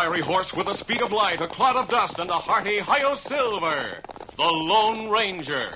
fiery horse with the speed of light, a cloud of dust, and a hearty Hi-Yo Silver, the Lone Ranger.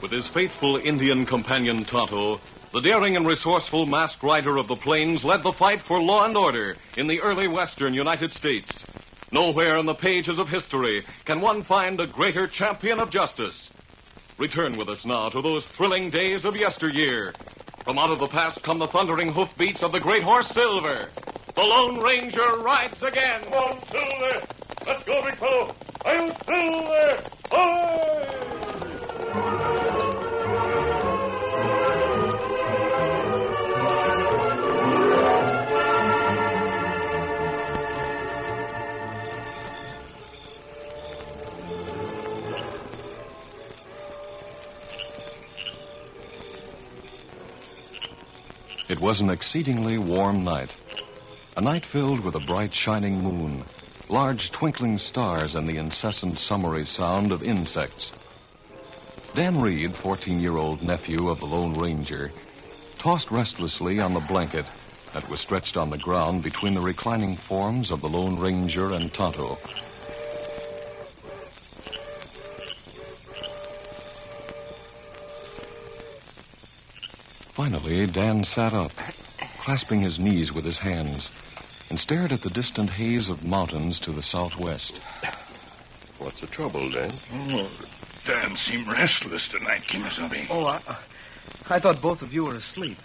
With his faithful Indian companion Tonto, the daring and resourceful masked rider of the plains led the fight for law and order in the early western United States. Nowhere in the pages of history can one find a greater champion of justice. Return with us now to those thrilling days of yesteryear. From out of the past come the thundering hoofbeats of the great horse Silver. The Lone Ranger rides again. Come on, Silver. Let's go, big fellow. I'll Silver. Away! It was an exceedingly warm night. A night filled with a bright, shining moon, large twinkling stars, and the incessant summery sound of insects. Dan Reed, 14-year-old nephew of the Lone Ranger, tossed restlessly on the blanket that was stretched on the ground between the reclining forms of the Lone Ranger and Tonto. Finally, Dan sat up, clasping his knees with his hands, and stared at the distant haze of mountains to the southwest. What's the trouble, Dan? Oh, Dan seemed restless tonight, Kimasabi. Oh, I thought both of you were asleep.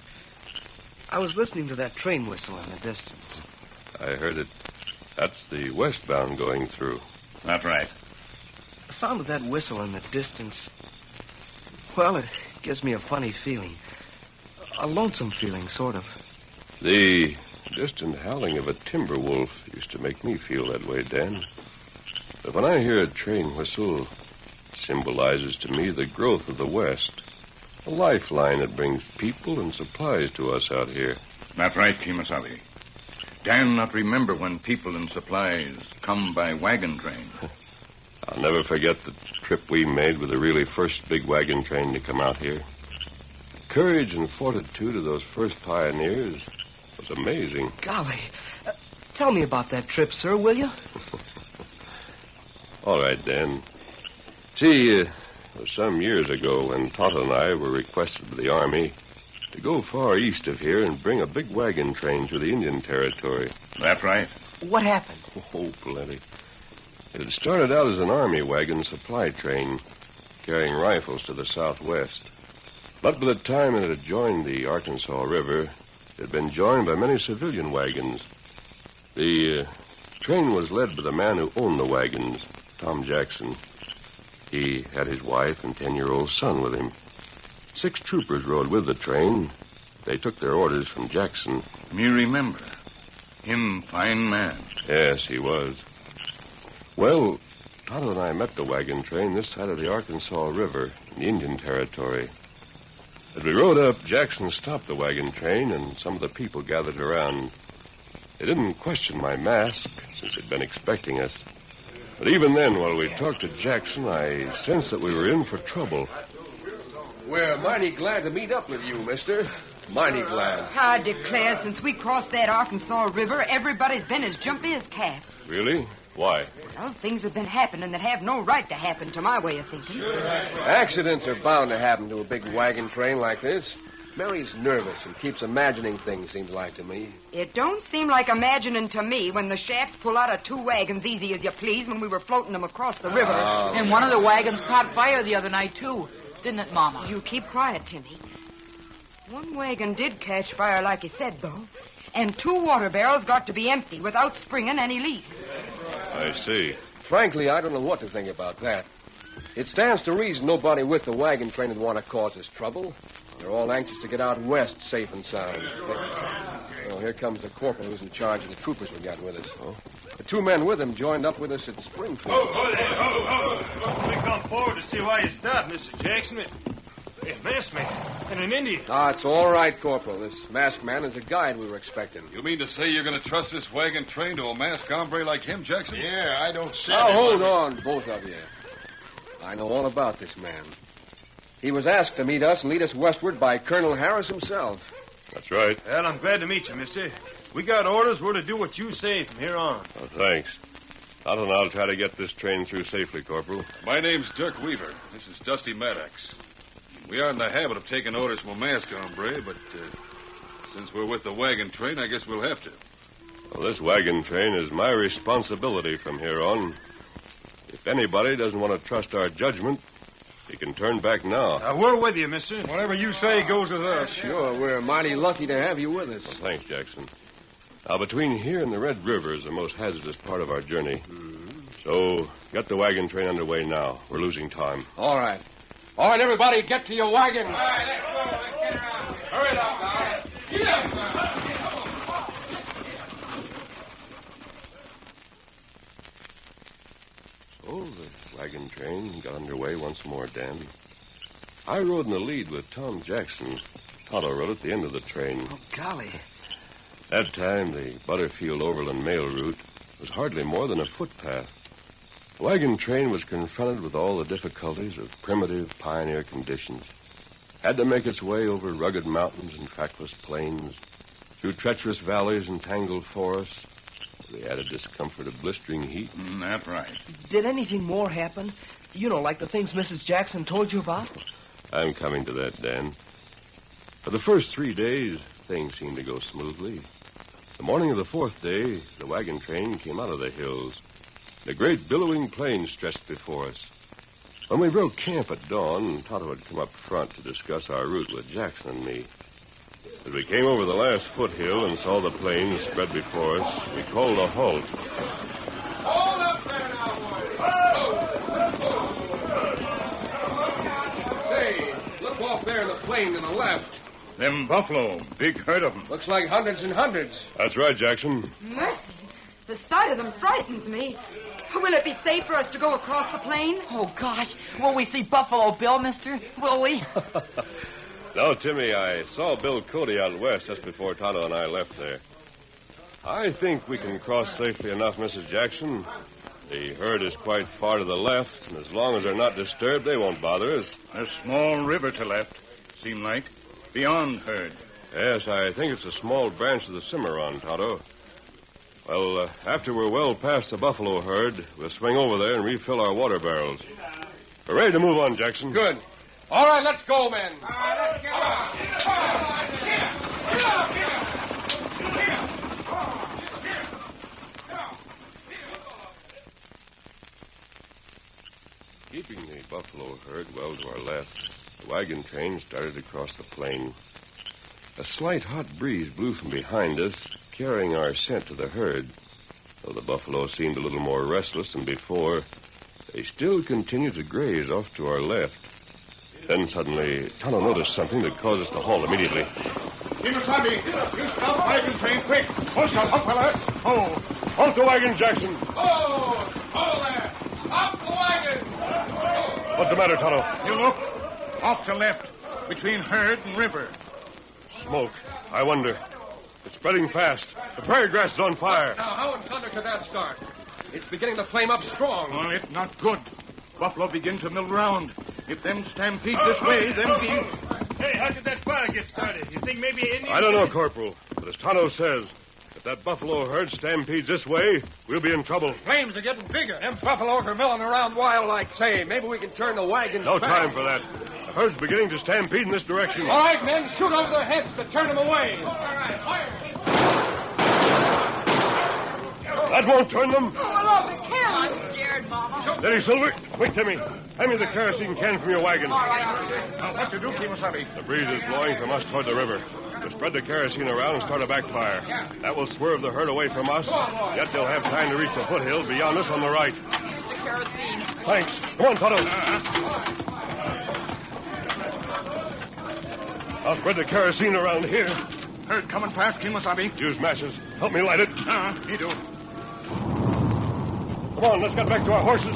I was listening to that train whistle in the distance. I heard it. That's the westbound going through. That's right. The sound of that whistle in the distance, well, it gives me a funny feeling. A lonesome feeling, sort of. The distant howling of a timber wolf used to make me feel that way, Dan. But when I hear a train whistle, it symbolizes to me the growth of the West, a lifeline that brings people and supplies to us out here. That's right, Kimasabi. Dan not remember when people and supplies come by wagon train. I'll never forget the trip we made with the really first big wagon train to come out here. Courage and fortitude of those first pioneers was amazing. Golly. Tell me about that trip, sir, will you? All right, Dan. See, it was some years ago when Tonto and I were requested by the Army to go far east of here and bring a big wagon train through the Indian Territory. That's right. What happened? Oh, plenty. It had started out as an Army wagon supply train carrying rifles to the southwest. But by the time it had joined the Arkansas River, it had been joined by many civilian wagons. The train was led by the man who owned the wagons, Tom Jackson. He had his wife and 10-year-old son with him. 6 troopers rode with the train. They took their orders from Jackson. Me remember. Him fine man. Yes, he was. Well, Tonto and I met the wagon train this side of the Arkansas River in the Indian Territory. As we rode up, Jackson stopped the wagon train, and some of the people gathered around. They didn't question my mask, since they'd been expecting us. But even then, while we talked to Jackson, I sensed that we were in for trouble. We're mighty glad to meet up with you, mister. Mighty glad. I declare, since we crossed that Arkansas River, everybody's been as jumpy as cats. Really? Why? Well, things have been happening that have no right to happen, to my way of thinking. Accidents are bound to happen to a big wagon train like this. Mary's nervous and keeps imagining things, seems like to me. It don't seem like imagining to me when the shafts pull out of two wagons easy as you please when we were floating them across the river. And one of the wagons caught fire the other night, too. Didn't it, Mama? You keep quiet, Timmy. One wagon did catch fire, like you said, though. And 2 water barrels got to be empty without springing any leaks. I see. Frankly, I don't know what to think about that. It stands to reason nobody with the wagon train would want to cause us trouble. They're all anxious to get out west safe and sound. Well, here comes the corporal who's in charge of the troopers we got with us. Oh. The 2 men with him joined up with us at Springfield. We come forward to see why you stopped, Mr. Jackson. A masked man and an Indian. It's all right, Corporal. This masked man is a guide we were expecting. You mean to say you're going to trust this wagon train to a masked hombre like him, Jackson? Yeah, I don't see Now, hold on, both of you. I know all about this man. He was asked to meet us and lead us westward by Colonel Harris himself. That's right. Well, I'm glad to meet you, mister. We got orders. We're to do what you say from here on. Oh, thanks. Tonto and I'll try to get this train through safely, Corporal. My name's Dirk Weaver. This is Dusty Maddox. We aren't in the habit of taking orders from a masked hombre, but since we're with the wagon train, I guess we'll have to. Well, this wagon train is my responsibility from here on. If anybody doesn't want to trust our judgment, he can turn back now. We're with you, mister. Whatever you say goes with us. Sure, we're mighty lucky to have you with us. Well, thanks, Jackson. Now, between here and the Red River is the most hazardous part of our journey. So, get the wagon train underway now. We're losing time. All right. All right, everybody, get to your wagon. All right, let's go. Let's get around. Hurry up, guys. Get up. So, the wagon train got underway once more, Dan. I rode in the lead with Tom Jackson. Tonto rode at the end of the train. Oh, golly. That time, the Butterfield Overland Mail route was hardly more than a footpath. The wagon train was confronted with all the difficulties of primitive pioneer conditions. Had to make its way over rugged mountains and trackless plains, through treacherous valleys and tangled forests, with the added discomfort of blistering heat. That's right. Did anything more happen? You know, like the things Mrs. Jackson told you about? I'm coming to that, Dan. For the first 3 days, things seemed to go smoothly. The morning of the 4th day, the wagon train came out of the hills. The great billowing plain stretched before us. When we broke camp at dawn, Tonto had come up front to discuss our route with Jackson and me. As we came over the last foothill and saw the plain spread before us, we called a halt. Hold up there now, boys. Say, look off there in the plain to the left. Them buffalo. Big herd of them. Looks like hundreds and hundreds. That's right, Jackson. Mercy, the sight of them frightens me. Will it be safe for us to go across the plain? Oh, gosh. Will we see Buffalo Bill, mister? Will we? No, Timmy, I saw Bill Cody out west just before Tonto and I left there. I think we can cross safely enough, Mrs. Jackson. The herd is quite far to the left, and as long as they're not disturbed, they won't bother us. A small river to left, seem like. Beyond herd. Yes, I think it's a small branch of the Cimarron, Tonto. Well, after we're well past the buffalo herd, we'll swing over there and refill our water barrels. We're ready to move on, Jackson. Good. All right, let's go, men. All right, let's get on. Get up. Keeping the buffalo herd well to our left, the wagon train started across the plain. A slight hot breeze blew from behind us, carrying our scent to the herd. Though the buffalo seemed a little more restless than before, they still continued to graze off to our left. Then suddenly, Tonto noticed something that caused us to halt immediately. Kimasabi, you stop wagon train quick. Hold up, fella. Halt the wagon, Jackson. Oh, there. Stop the matter, Tonto? You look. Off to left, between herd and river. Smoke. I wonder. It's spreading fast. The prairie grass is on fire. Now, how in thunder could that start? It's beginning to flame up strong. Oh, it's not good. Buffalo begin to mill round. If them stampede this way, them be... Hey, how did that fire get started? You think maybe Indians... I don't know, Corporal, but as Tonto says, if that buffalo herd stampedes this way, we'll be in trouble. Flames are getting bigger. Them buffaloes are milling around wild like. Say, maybe we can turn the wagons No back. time for that. The herd's beginning to stampede in this direction. All right, men, shoot over their heads to turn them away. All right, fire. That won't turn them. Oh, Lord, the can. I'm scared, Mama. Steady, Silver. Wait, Timmy. Hand me the kerosene can from your wagon. All right, mister. Now, what to do, Kimasabi? The breeze is blowing from us toward the river. We'll spread the kerosene around and start a backfire. That will swerve the herd away from us, yet they'll have time to reach the foothills beyond us on the right. Here's the kerosene. Thanks. Come on, Tonto. I'll spread the kerosene around here. Herd coming fast, Kimasabi. Use matches. Help me light it. He do. Come on, let's get back to our horses.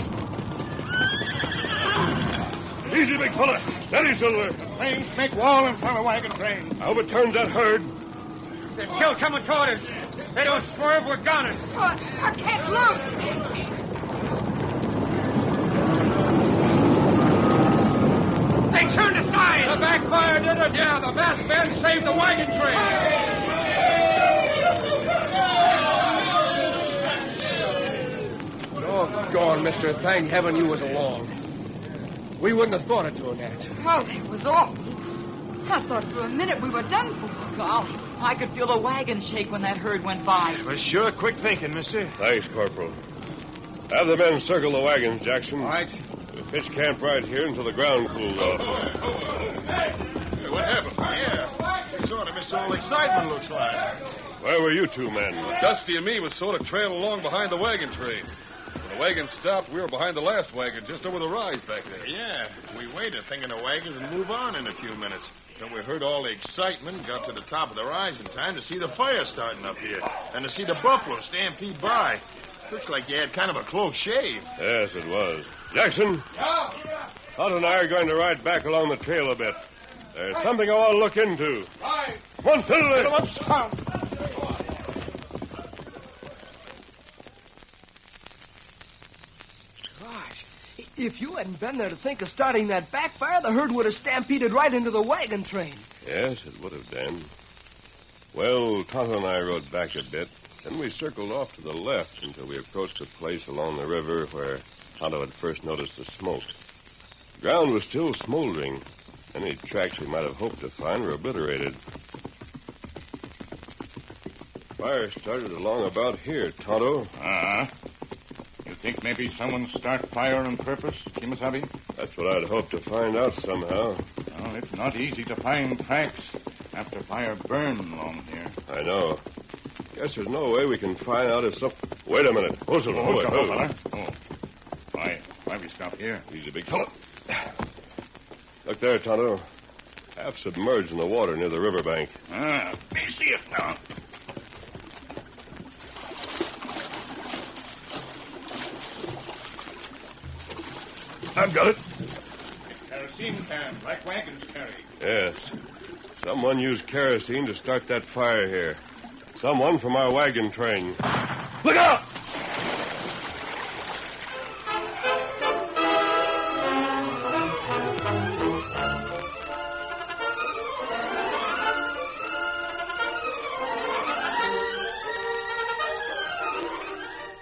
Easy, big fella. Steady, Silver. Flames make wall in front of wagon train. I hope it turns that herd. They're still coming toward us. They don't swerve, we're goners. What? I can't look. They turned aside. The backfire did it. Yeah, the masked men saved the wagon train. Doggone, mister. Thank heaven you was along. We wouldn't have thought of doing that. Oh, that was awful. I thought for a minute we were done for. Golly, I could feel the wagon shake when that herd went by. It was sure quick thinking, mister. Thanks, Corporal. Have the men circle the wagons, Jackson. All right. We'll pitch camp right here until the ground cools off. Hey, what happened? Yeah. We sort of missed all excitement, looks like. Where were you two men? Dusty and me was sort of trailing along behind the wagon train. When the wagon stopped, we were behind the last wagon, just over the rise back there. Yeah, we waited, thinking the wagons would move on in a few minutes. Then we heard all the excitement, got to the top of the rise in time to see the fire starting up here, and to see the buffalo stampede by. Looks like you had kind of a close shave. Yes, it was. Jackson, Todd and I are going to ride back along the trail a bit. There's something I want to look into. Come on, Silver. Gosh, if you hadn't been there to think of starting that backfire, the herd would have stampeded right into the wagon train. Yes, it would have, Dan. Well, Tonto and I rode back a bit. Then we circled off to the left until we approached a place along the river where Tonto had first noticed the smoke. The ground was still smoldering. Any tracks we might have hoped to find were obliterated. Fire started along about here, Tonto. You think maybe someone start fire on purpose, Kimasabi? That's what I'd hoped to find out somehow. Well, it's not easy to find tracks after fire burned along here. I know. Guess there's no way we can find out if some... Wait a minute. Hold it. Hold it. fella. Oh. Why we stop here? He's a big fellow. Look there, Tonto. Half submerged in the water near the riverbank. Let me see it now. I've got it. Kerosene can, like wagons carry. Yes. Someone used kerosene to start that fire here. Someone from our wagon train. Look out!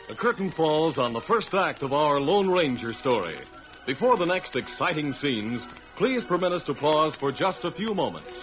The curtain falls on the first act of our Lone Ranger story. Before the next exciting scenes, please permit us to pause for just a few moments.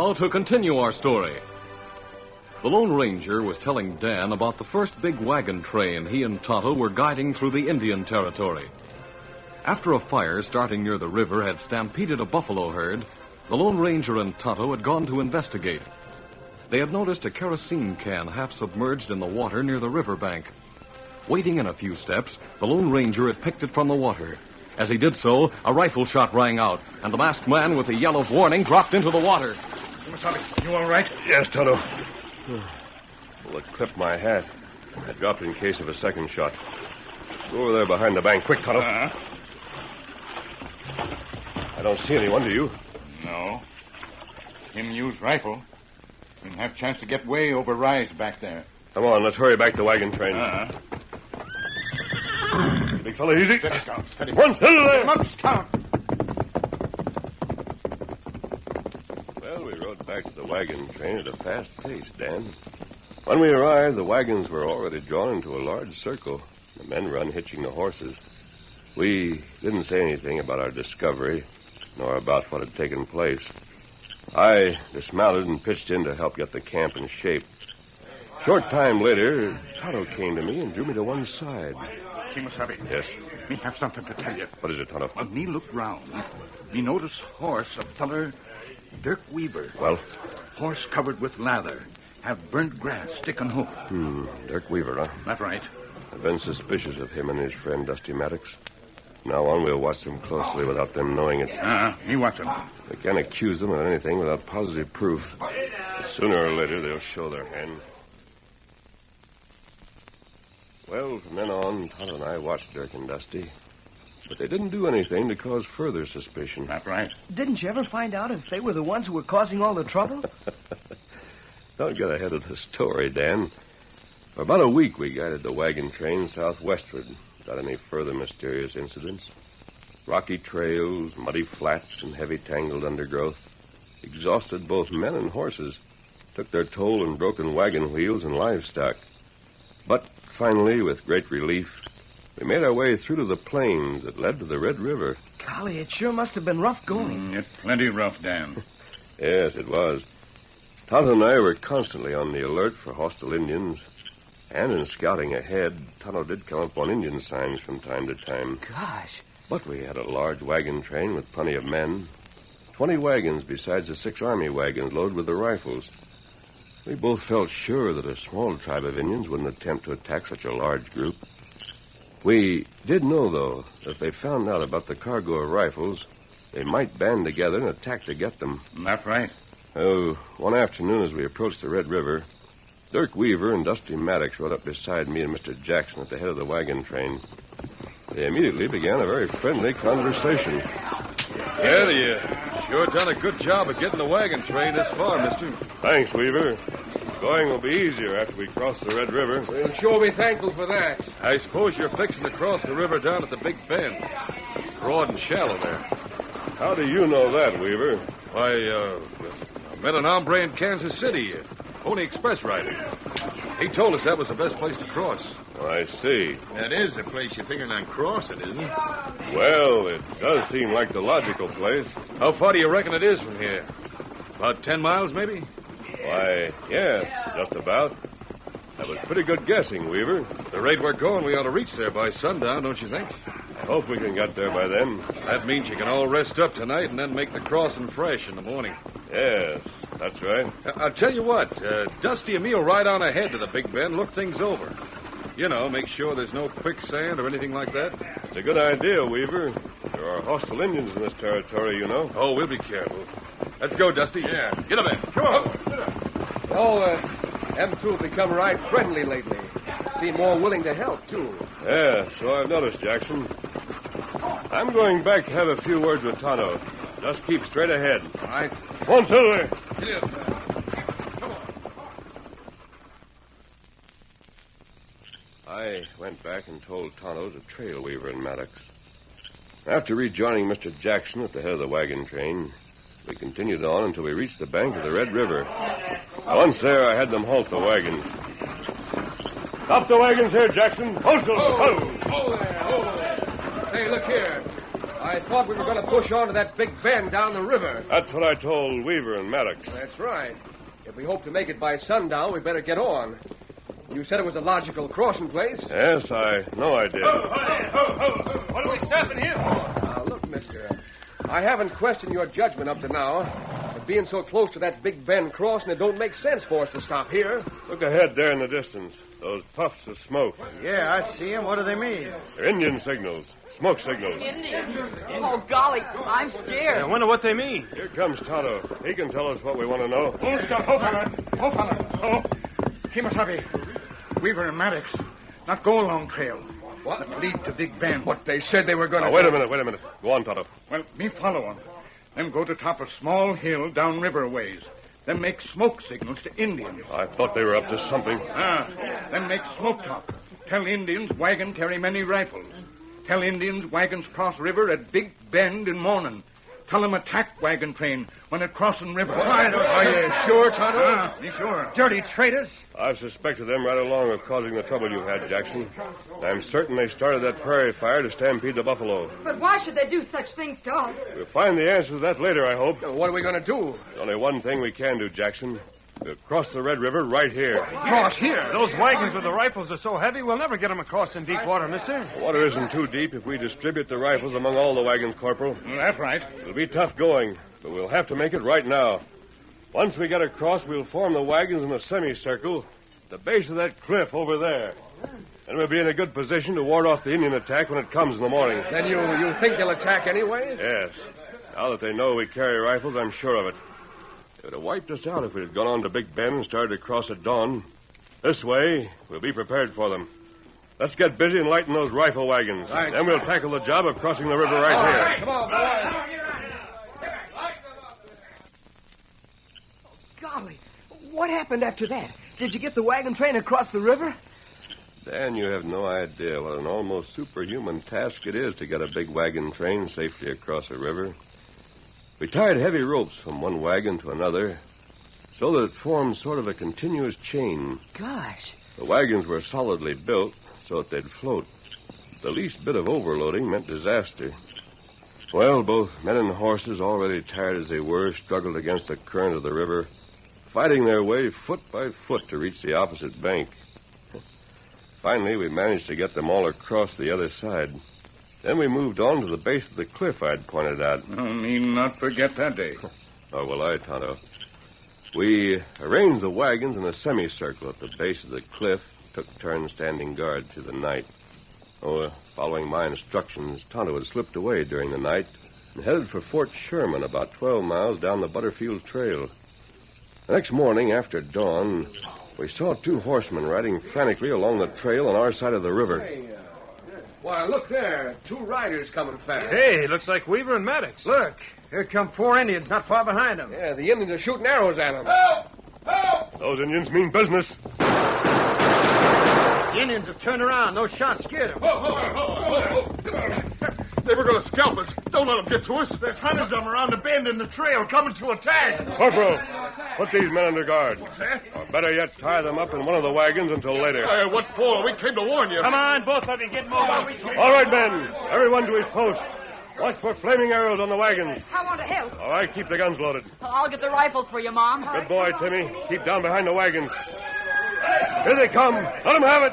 now to continue our story. The Lone Ranger was telling Dan about the first big wagon train he and Tonto were guiding through the Indian Territory. After a fire starting near the river had stampeded a buffalo herd, the Lone Ranger and Tonto had gone to investigate. They had noticed a kerosene can half submerged in the water near the riverbank. Wading in a few steps, the Lone Ranger had picked it from the water. As he did so, a rifle shot rang out, and the masked man with a yell of warning dropped into the water. You all right? Yes, Tonto. Well, it clipped my hat. I dropped in case of a second shot. Go over there behind the bank. Quick, Tonto. I don't see anyone, do you? No. Him use rifle. Him have chance to get way over rise back there. Come on, let's hurry back to wagon train. Big fella, easy. Steady, Scout. Steady. One, steady there. Come up, Scout. Well, we rode back to the wagon train at a fast pace, Dan. When we arrived, the wagons were already drawn into a large circle. The men were unhitching the horses. We didn't say anything about our discovery, nor about what had taken place. I dismounted and pitched in to help get the camp in shape. Short time later, Tonto came to me and drew me to one side. Kimasabi. Yes? Me have something to tell you. What is it, Tonto? When me looked round, me noticed horse of feller Dirk Weaver. Well? Horse covered with lather. Have burnt grass, stick and hoof. Dirk Weaver, huh? That's right. I've been suspicious of him and his friend Dusty Maddox. Now on, we'll watch them closely without them knowing it. Me watch them. We can't accuse them of anything without positive proof. Sooner or later, they'll show their hand. Well, from then on, Tonto and I watched Dirk and Dusty. But they didn't do anything to cause further suspicion. That's right. Didn't you ever find out if they were the ones who were causing all the trouble? Don't get ahead of the story, Dan. For about a week, we guided the wagon train southwestward without any further mysterious incidents. Rocky trails, muddy flats, and heavy tangled undergrowth exhausted both men and horses, took their toll in broken wagon wheels and livestock. But finally, with great relief, we made our way through to the plains that led to the Red River. Golly, it sure must have been rough going. It's plenty rough, Dan. Yes, it was. Tonto and I were constantly on the alert for hostile Indians. And in scouting ahead, Tonto did come up on Indian signs from time to time. Gosh. But we had a large wagon train with plenty of men. 20 wagons besides the 6 army wagons loaded with the rifles. We both felt sure that a small tribe of Indians wouldn't attempt to attack such a large group. We did know, though, that if they found out about the cargo of rifles, they might band together and attack to get them. That's right. Oh, one afternoon as we approached the Red River, Dirk Weaver and Dusty Maddox rode up beside me and Mr. Jackson at the head of the wagon train. They immediately began a very friendly conversation. Yeah, you sure done a good job of getting the wagon train this far, mister. Thanks, Weaver. Going will be easier after we cross the Red River. We'll sure be thankful for that. I suppose you're fixing to cross the river down at the Big Bend. Broad and shallow there. How do you know that, Weaver? Why, I met an hombre in Kansas City, Pony Express rider. He told us that was the best place to cross. Oh, I see. That is the place you're figuring on crossing, isn't it? Well, it does seem like the logical place. How far do you reckon it is from here? About 10 miles, maybe? Why, yes, just about. That was pretty good guessing, Weaver. At the rate we're going, we ought to reach there by sundown, don't you think? I hope we can get there by then. That means you can all rest up tonight and then make the crossing fresh in the morning. Yes, that's right. I'll tell you what, Dusty and me will ride on ahead to the Big Bend, look things over. You know, make sure there's no quicksand or anything like that. It's a good idea, Weaver. There are hostile Indians in this territory, you know. Oh, we'll be careful. Let's go, Dusty. Yeah. Get up there. Come on. Them two have become right friendly lately. Seem more willing to help, too. Yeah, so I've noticed, Jackson. I'm going back to have a few words with Tonto. Just keep straight ahead. All right. One, Silver. I went back and told Tonto to trail Weaver and Maddox. After rejoining Mr. Jackson at the head of the wagon train, we continued on until we reached the bank of the Red River. Once there, I had them halt the wagons. Stop the wagons here, Jackson. Hold there. Say, look here. I thought we were going to push on to that big bend down the river. That's what I told Weaver and Maddox. That's right. If we hope to make it by sundown, we better get on. You said it was a logical crossing place. Yes, I know I did. What are we stopping here for? Now, look, mister. I haven't questioned your judgment up to now. But being so close to that big bend crossing, it don't make sense for us to stop here. Look ahead there in the distance. Those puffs of smoke. Yeah, I see them. What do they mean? They're Indian signals. Smoke signals. Indians. Oh, golly, I'm scared. I wonder what they mean. Here comes Tonto. He can tell us what we want to know. Oh, stop. Oh, fella. Oh, Kimasabi. Weaver and Maddox. Not go along trail. What? That lead to Big Bend. What they said they were going to Wait a minute. Go on, Tonto. Well, me follow 'em. Then go to top of small hill down river ways. Then make smoke signals to Indians. I thought they were up to something. Then make smoke talk. Tell Indians wagon carry many rifles. Tell Indians wagons cross river at Big Bend in morning. Tell them attack wagon train when it crossing river. Are you sure, Tonto? Me sure. Dirty traitors. I've suspected them right along of causing the trouble you had, Jackson. I'm certain they started that prairie fire to stampede the buffalo. But why should they do such things to us? We'll find the answer to that later, I hope. What are we going to do? There's only one thing we can do, Jackson. We'll cross the Red River right here. Cross here? Those wagons with the rifles are so heavy, we'll never get them across in deep water, mister. The water isn't too deep if we distribute the rifles among all the wagons, Corporal. That's right. It'll be tough going, but we'll have to make it right now. Once we get across, we'll form the wagons in a semicircle at the base of that cliff over there. And we'll be in a good position to ward off the Indian attack when it comes in the morning. Then you think they'll attack anyway? Yes. Now that they know we carry rifles, I'm sure of it. They would have wiped us out if we had gone on to Big Bend and started to cross at dawn. This way, we'll be prepared for them. Let's get busy and lighten those rifle wagons. Right. Then we'll tackle the job of crossing the river right here. Come on, boys. Golly, what happened after that? Did you get the wagon train across the river? Dan, you have no idea what an almost superhuman task it is to get a big wagon train safely across a river. We tied heavy ropes from one wagon to another so that it formed sort of a continuous chain. Gosh. The wagons were solidly built so that they'd float. The least bit of overloading meant disaster. Well, both men and horses, already tired as they were, struggled against the current of the river, fighting their way foot by foot to reach the opposite bank. Finally, we managed to get them all across the other side. Then we moved on to the base of the cliff I'd pointed out. Oh, me not forget that day. Oh, will I, Tonto? We arranged the wagons in a semicircle at the base of the cliff, took turns standing guard through the night. Following my instructions, Tonto had slipped away during the night and headed for Fort Sherman, about 12 miles down the Butterfield Trail. The next morning, after dawn, we saw two horsemen riding frantically along the trail on our side of the river. Why, look there. Two riders coming fast. Hey, looks like Weaver and Maddox. Look, here come 4 Indians not far behind them. Yeah, the Indians are shooting arrows at them. Those Indians mean business. The Indians have turned around. Those shots scared them. They were going to scalp us. Don't let them get to us. There's hundreds of them around the bend in the trail coming to attack. Corporal, put these men under guard. What's that? Or better yet, tie them up in one of the wagons until later. What for? We came to warn you. Come on, both of you, get moving. All right, men. Everyone to his post. Watch for flaming arrows on the wagons. I want to help. All right, keep the guns loaded. I'll get the rifles for you, Mom. Good boy, Timmy. Keep down behind the wagons. Here they come. Let them have it.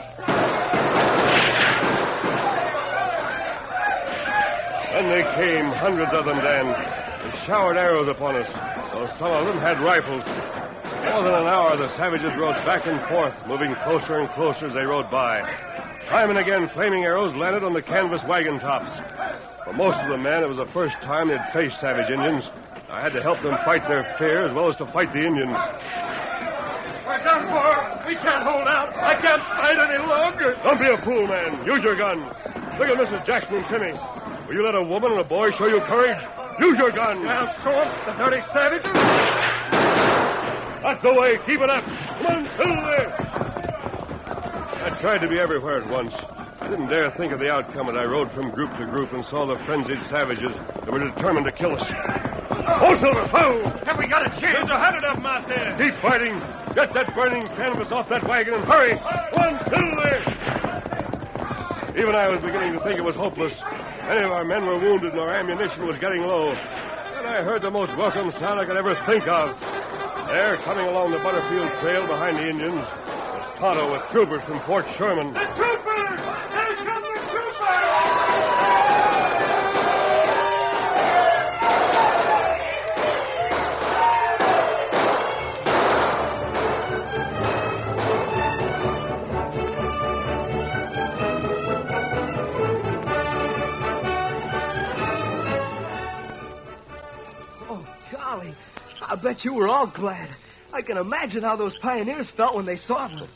Then they came, hundreds of them, Dan, and showered arrows upon us, though some of them had rifles. For more than an hour, the savages rode back and forth, moving closer and closer as they rode by. Time and again, flaming arrows landed on the canvas wagon tops. For most of the men, it was the first time they'd faced savage Indians. I had to help them fight their fear as well as to fight the Indians. We're done for. We can't hold out. I can't fight any longer. Don't be a fool, man. Use your gun. Look at Mrs. Jackson and Timmy. Will you let a woman and a boy show you courage? Use your gun. I'll show them, the dirty savages. That's the way. Keep it up. Come on, Silver. I tried to be everywhere at once. I didn't dare think of the outcome as I rode from group to group and saw the frenzied savages that were determined to kill us. Oh, Silver! Oh! Have we got a chance? There's 100 of them out there. Keep fighting. Get that burning canvas off that wagon and hurry. Come on, Silver! Even I was beginning to think it was hopeless. Many of our men were wounded and our ammunition was getting low. Then I heard the most welcome sound I could ever think of. There, coming along the Butterfield Trail behind the Indians, was Tonto with troopers from Fort Sherman. The troopers! Here come the troopers! Oh, golly. I bet you were all glad. I can imagine how those pioneers felt when they saw them.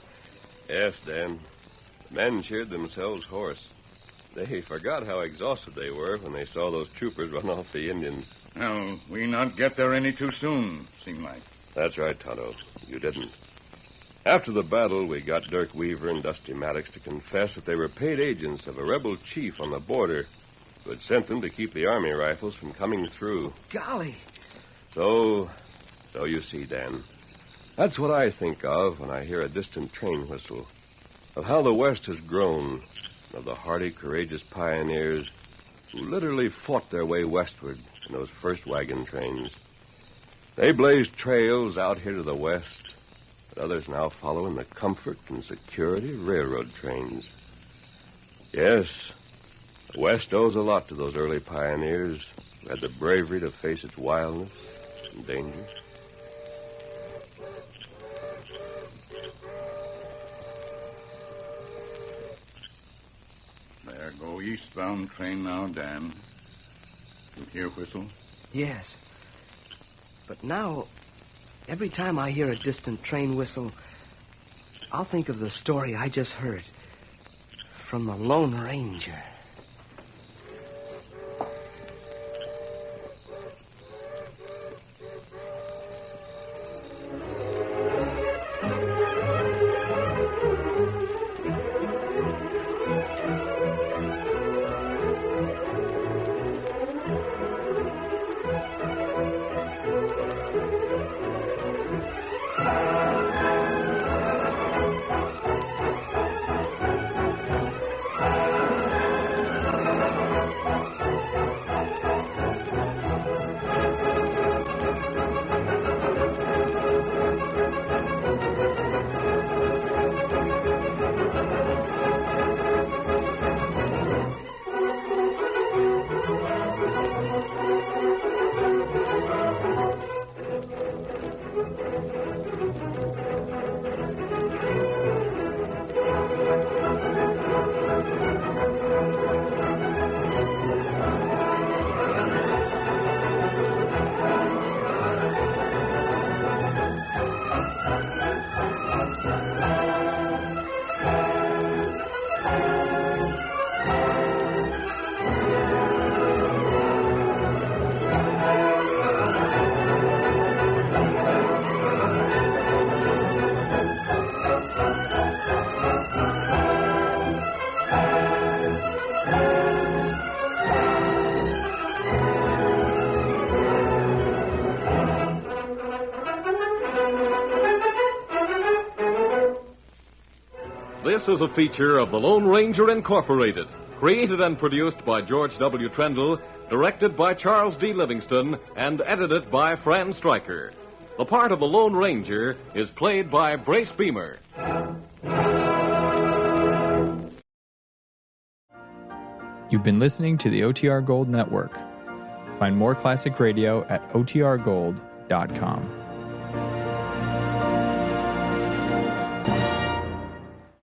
Yes, Dan. The men cheered themselves hoarse. They forgot how exhausted they were when they saw those troopers run off the Indians. Well, we not get there any too soon, seem like. That's right, Tonto. You didn't. After the battle, we got Dirk Weaver and Dusty Maddox to confess that they were paid agents of a rebel chief on the border who had sent them to keep the Army rifles from coming through. Golly. So you see, Dan, that's what I think of when I hear a distant train whistle, of how the West has grown, of the hardy, courageous pioneers who literally fought their way westward in those first wagon trains. They blazed trails out here to the west, but others now follow in the comfort and security of railroad trains. Yes, the West owes a lot to those early pioneers who had the bravery to face its wildness and danger. There go eastbound train now, Dan. You hear whistle? Yes. But now, every time I hear a distant train whistle, I'll think of the story I just heard from the Lone Ranger. This is a feature of the Lone Ranger Incorporated, created and produced by George W. Trendle, directed by Charles D. Livingston, and edited by Fran Stryker. The part of the Lone Ranger is played by Brace Beamer. You've been listening to the OTR Gold Network. Find more classic radio at otrgold.com.